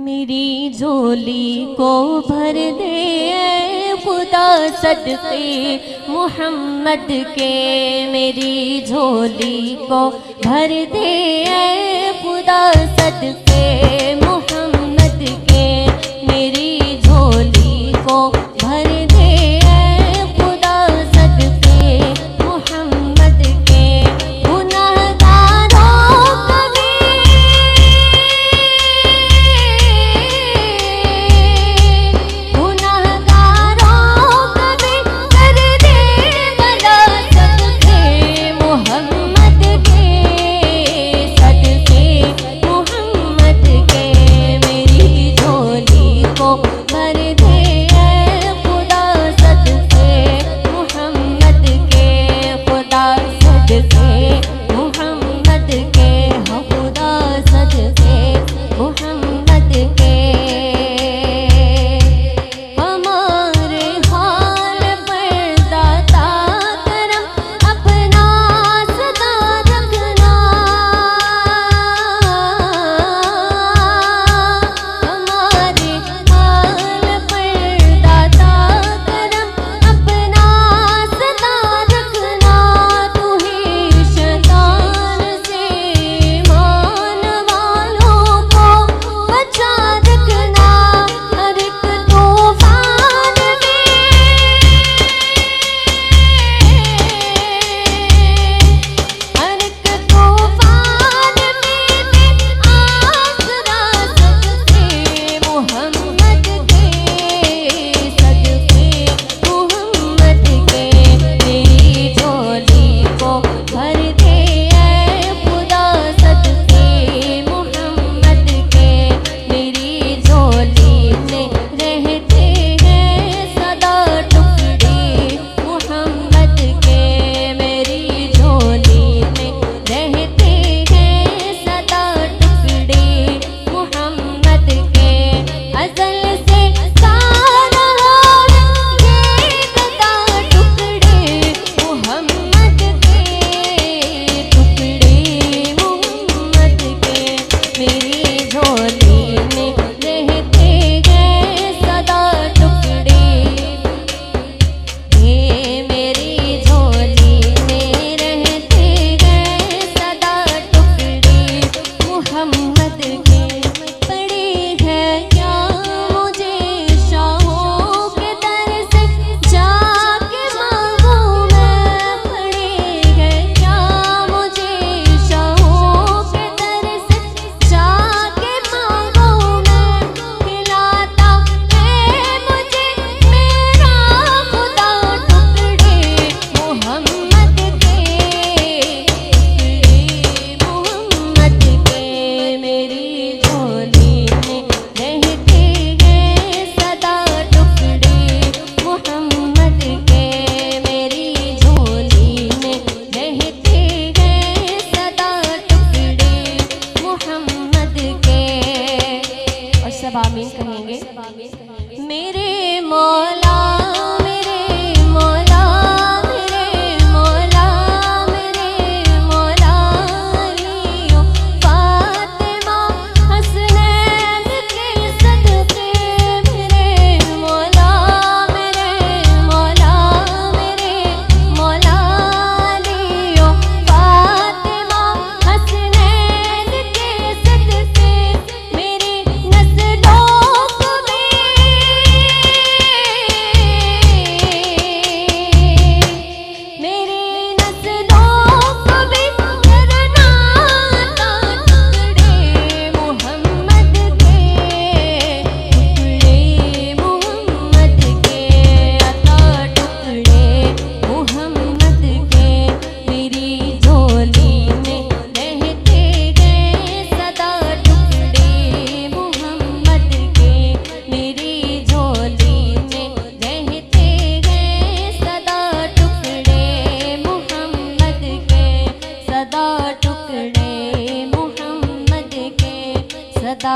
मेरी झोली को भर दे ऐ खुदा सदके मोहम्मद के। मेरी झोली को भर दे ऐ खुदा सदके मोहम्मद के। मेरी झोली को भर दे ऐ खुदा सदके मोहम्मद के। सब आमीन कहेंगे। मेरे मौला मेरे मौला मेरे मौला मेरे मौला अलियो फातिमा हसनैन के सदके। मेरे मौला मेरे मौला मेरे मौला अलियो फातिमा हसनैन के सदके। मेरी सदा